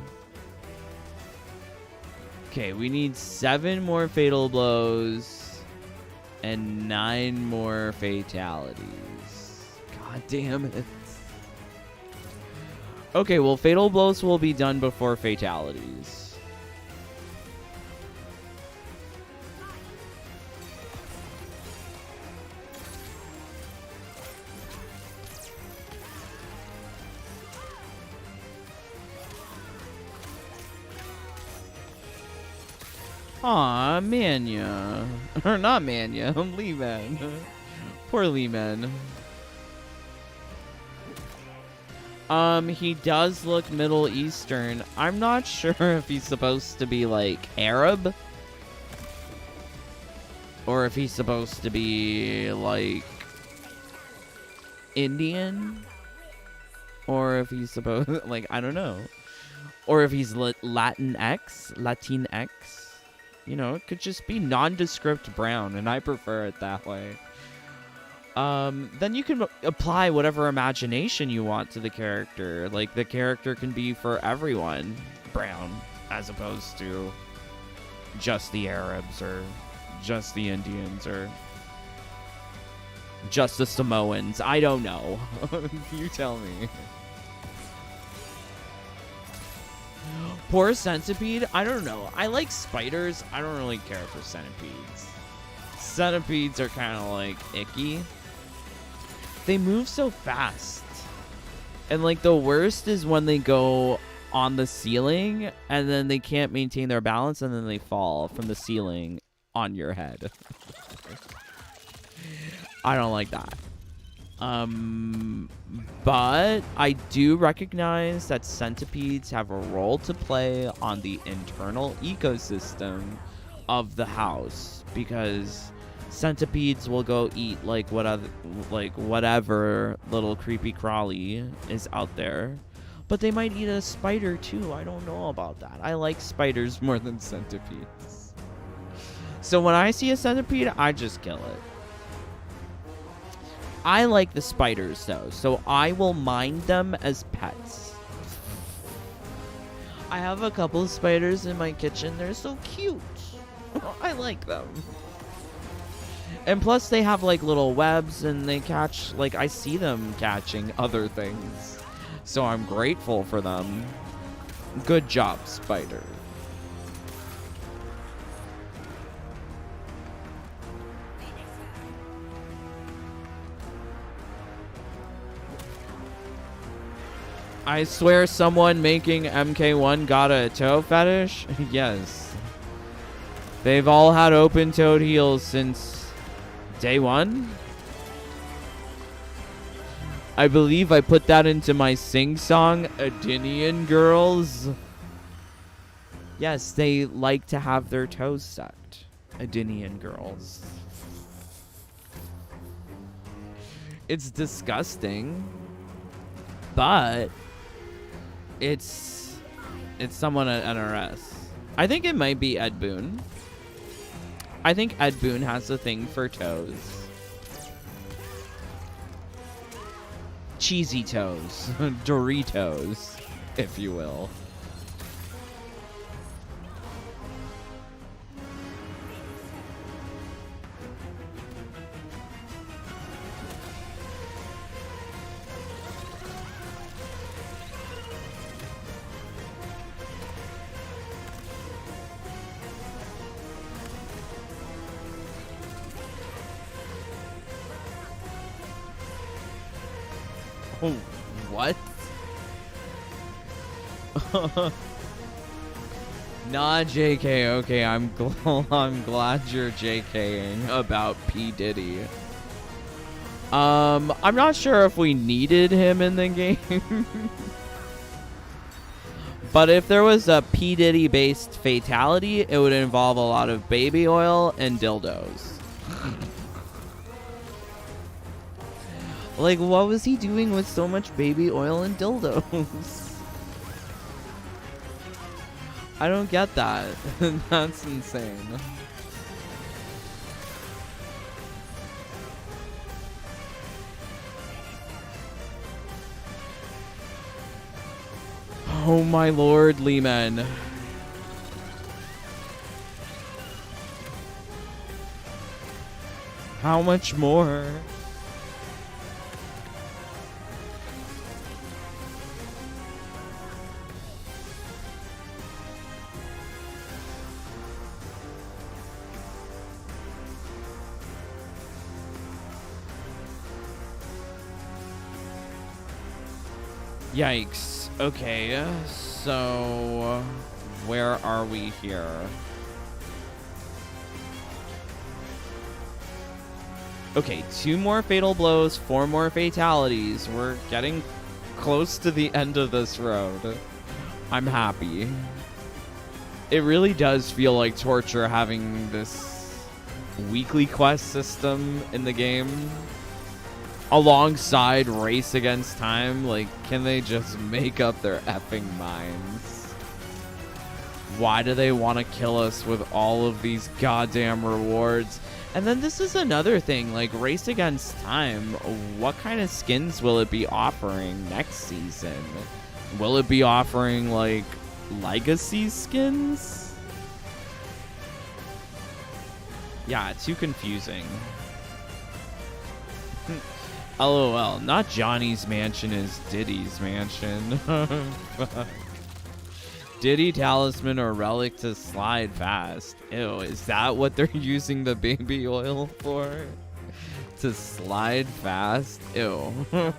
Okay, we need 7 more fatal blows and 9 more fatalities. God damn it. Okay, well, fatal blows will be done before fatalities. Aw, Manya. Or not Manya, Lee Man. Poor Lee Man. He does look Middle Eastern. I'm not sure if he's supposed to be, like, Arab. Or if he's supposed to be, like, Indian. Or if he's supposed... like, I don't know. Or if he's Latinx. You know, it could just be nondescript brown, and I prefer it that way. Then you can apply whatever imagination you want to the character. Like, the character can be for everyone brown, as opposed to just the Arabs, or just the Indians, or just the Samoans. I don't know. You tell me. Poor centipede? I don't know. I like spiders. I don't really care for centipedes. Centipedes are kind of, like, icky. They move so fast. And, like, the worst is when they go on the ceiling and then they can't maintain their balance and then they fall from the ceiling on your head. I don't like that. But I do recognize that centipedes have a role to play on the internal ecosystem of the house, because centipedes will go eat like whatever little creepy crawly is out there, but they might eat a spider too. I don't know about that. I like spiders more than centipedes. So when I see a centipede, I just kill it. I like the spiders, though, so I will mind them as pets. I have a couple of spiders in my kitchen. They're so cute. I like them. And plus, they have, like, little webs, and they catch, like, I see them catching other things. So I'm grateful for them. Good job, Spider. I swear someone making MK1 got a toe fetish? Yes. They've all had open-toed heels since day one? I believe I put that into my sing-song, Adinian Girls. Yes, they like to have their toes sucked. Adinian Girls. It's disgusting. But it's someone at NRS. I think it might be Ed Boon. I think Ed Boon has a thing for toes. Cheesy toes. Doritos, if you will. Oh, what? Nah, JK. Okay, I'm glad you're JKing about P. Diddy. I'm not sure if we needed him in the game. But if there was a P. Diddy based fatality, it would involve a lot of baby oil and dildos. Like, what was he doing with so much baby oil and dildos? I don't get that. That's insane. Oh my lord, Leeman. How much more? Yikes. Okay, so where are we here? Okay, 2 more fatal blows, 4 more fatalities. We're getting close to the end of this road. I'm happy. It really does feel like torture having this weekly quest system in the game alongside Race Against Time. Like, can they just make up their effing minds? Why do they want to kill us with all of these goddamn rewards? And then this is another thing, like, Race Against Time, what kind of skins will it be offering next season? Will it be offering, like, legacy skins? Yeah, too confusing. LOL, not Johnny's mansion is Diddy's mansion. Diddy talisman or relic to slide fast. Ew, is that what they're using the baby oil for? To slide fast? Ew. Jesus.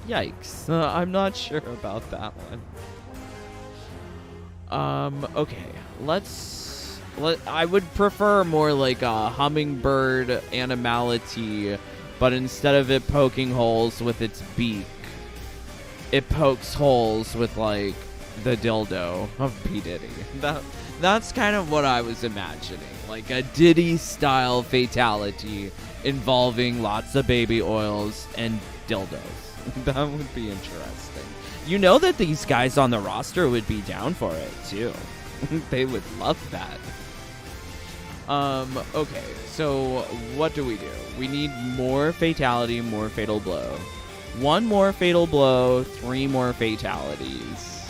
Yikes. I'm not sure about that one. Okay. I would prefer more like a hummingbird animality, but instead of it poking holes with its beak, it pokes holes with, like, the dildo of P. Diddy. That's kind of what I was imagining. Like a Diddy-style fatality involving lots of baby oils and dildos. That would be interesting. You know that these guys on the roster would be down for it, too. They would love that. Okay, so what do? We need more fatality, more fatal blow. 1 more fatal blow, 3 more fatalities.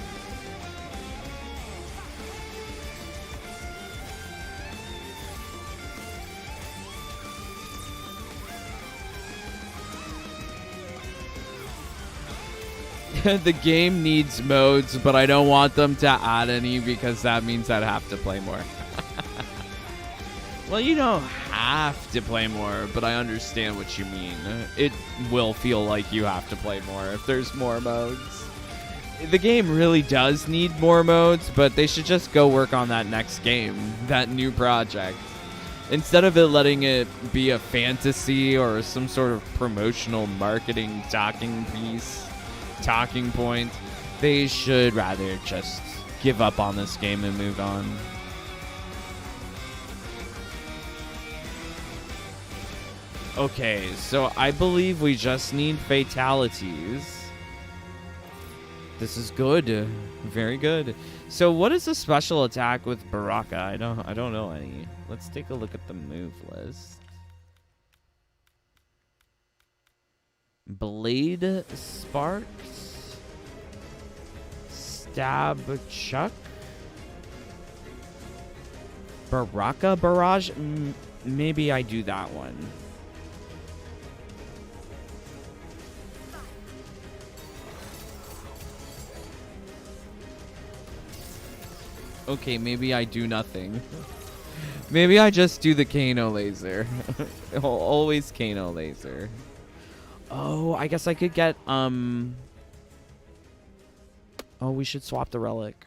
The game needs modes, but I don't want them to add any because that means I'd have to play more. Well, you don't have to play more, but I understand what you mean. It will feel like you have to play more if there's more modes. The game really does need more modes, but they should just go work on that next game, that new project. Instead of it letting it be a fantasy or some sort of promotional marketing talking point, they should rather just give up on this game and move on. Okay, so I believe we just need fatalities. This is good. Very good. So what is the special attack with Baraka? I don't know any. Let's take a look at the move list. Blade Sparks. Stab Chuck. Baraka Barrage. Maybe I do that one. Okay, maybe I do nothing. Maybe I just do the Kano laser. Always Kano laser. Oh, I guess I could get, Oh, we should swap the relic.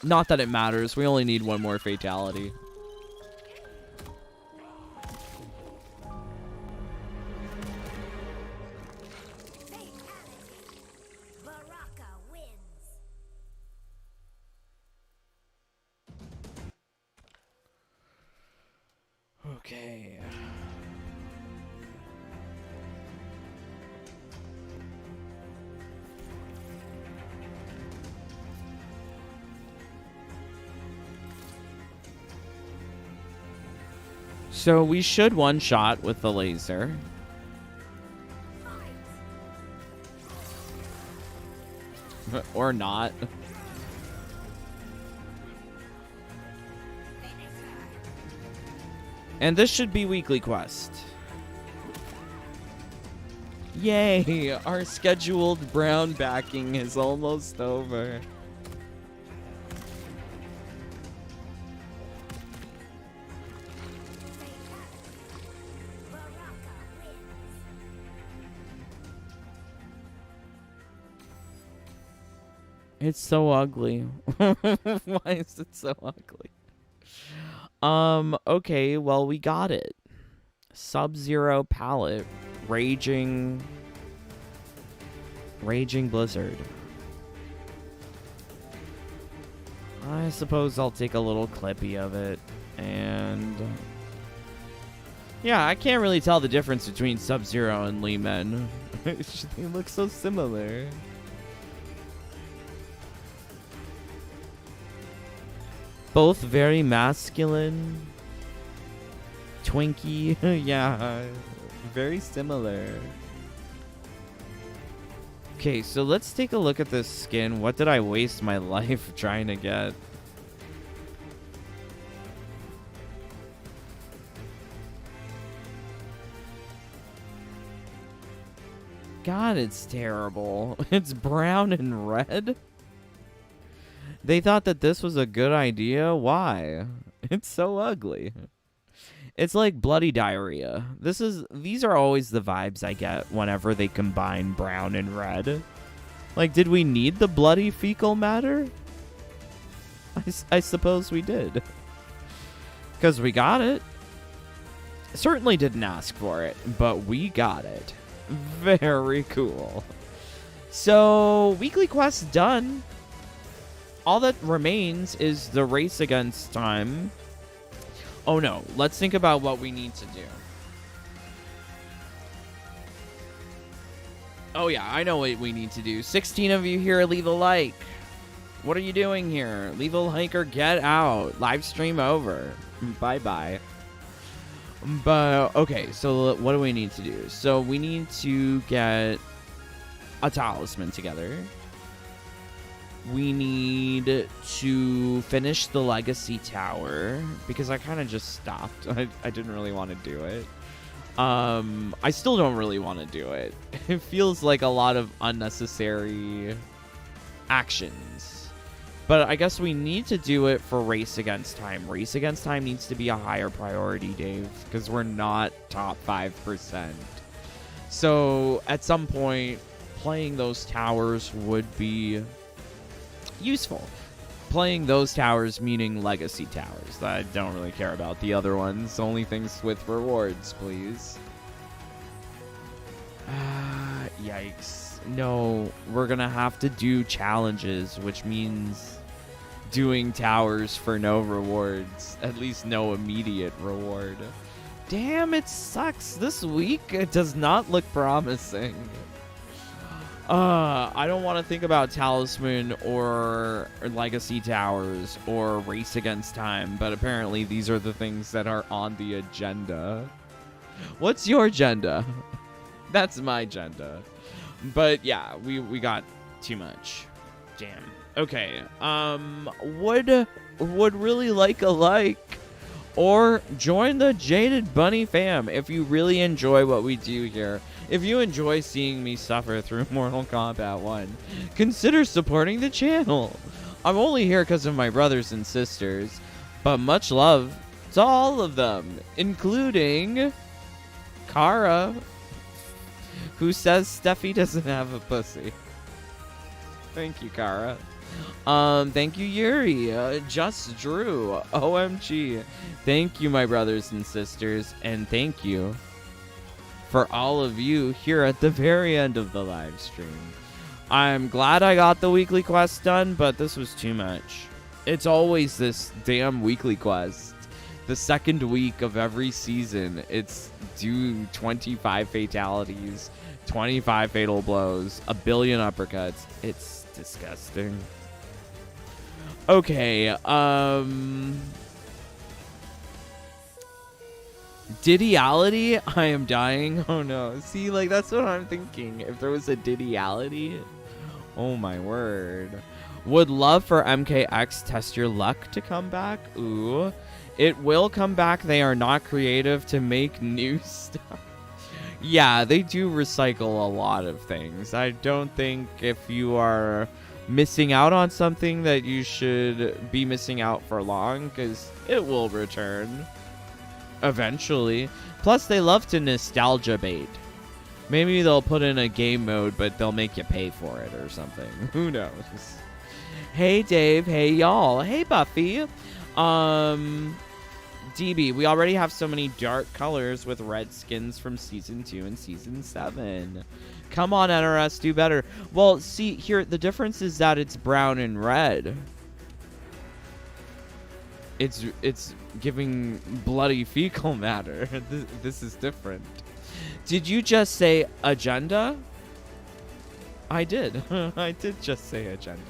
Not that it matters. We only need one more fatality. Okay. So we should one-shot with the laser. Or not. And this should be weekly quest. Yay! Our scheduled brown backing is almost over. It's so ugly. Why is it so ugly? Okay, well, we got it. Sub-Zero palette. Raging Blizzard. I suppose I'll take a little clippy of it. And yeah, I can't really tell the difference between Sub-Zero and Lee Men. They look so similar. Both very masculine. Twinkie. Yeah. Very similar. Okay, so let's take a look at this skin. What did I waste my life trying to get? God, it's terrible. It's brown and red. They thought that this was a good idea? Why? It's so ugly. It's like bloody diarrhea. These are always the vibes I get whenever they combine brown and red. Like, did we need the bloody fecal matter? I suppose we did. Because we got it. Certainly didn't ask for it, but we got it. Very cool. So, weekly quest done. All that remains is the race against time. Oh no, let's think about what we need to do. Oh yeah, I know what we need to do. 16 of you here, leave a like. What are you doing here? Leave a like or get out. Live stream over. Bye-bye. But, okay, so what do we need to do? So we need to get a talisman together. We need to finish the Legacy Tower, because I kind of just stopped. I didn't really want to do it. I still don't really want to do it. It feels like a lot of unnecessary actions. But I guess we need to do it for Race Against Time. Race Against Time needs to be a higher priority, Dave, because we're not top 5%. So at some point, playing those towers would be useful. Playing those towers meaning legacy towers. I don't really care about the other ones. Only things with rewards, please. Yikes. No, we're gonna have to do challenges, which means doing towers for no rewards. At least no immediate reward. Damn, it sucks. This week, it does not look promising. I don't want to think about Talisman or Legacy Towers or Race Against Time, but apparently these are the things that are on the agenda. What's your agenda? That's my agenda. But yeah, we got too much. Damn. Okay. Would really like a like or join the Jaded Bunny fam if you really enjoy what we do here. If you enjoy seeing me suffer through Mortal Kombat 1, consider supporting the channel. I'm only here because of my brothers and sisters, but much love to all of them, including Kara, who says Steffi doesn't have a pussy. Thank you, Kara. Thank you, Yuri. Just Drew. OMG. Thank you, my brothers and sisters, and thank you for all of you here at the very end of the live stream. I'm glad I got the weekly quest done, but this was too much. It's always this damn weekly quest. The second week of every season, it's do 25 fatalities, 25 fatal blows, a billion uppercuts. It's disgusting. Okay, Didiality? I am dying. Oh no. See, like, that's what I'm thinking. If there was a Didiality. Oh my word. Would love for MKX Test Your Luck to come back. Ooh. It will come back. They are not creative to make new stuff. Yeah, they do recycle a lot of things. I don't think if you are missing out on something that you should be missing out for long, because it will return eventually. Plus, they love to nostalgia bait. Maybe they'll put in a game mode, but they'll make you pay for it or something. Who knows? Hey, Dave. Hey, y'all. Hey, Buffy. DB, we already have so many dark colors with red skins from Season 2 and Season 7. Come on, NRS, do better. Well, see, here, the difference is that it's brown and red. It's giving bloody fecal matter. This is different. Did you just say agenda? I did. I did just say agenda.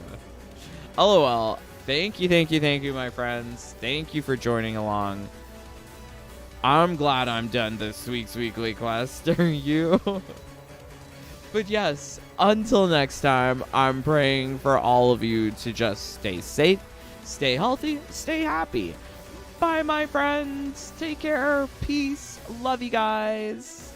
LOL. Thank you, my friends. Thank you for joining along. I'm glad I'm done this week's weekly quest. Are you? But yes, until next time, I'm praying for all of you to just stay safe, stay healthy, stay happy. Bye, my friends. Take care. Peace. Love you guys.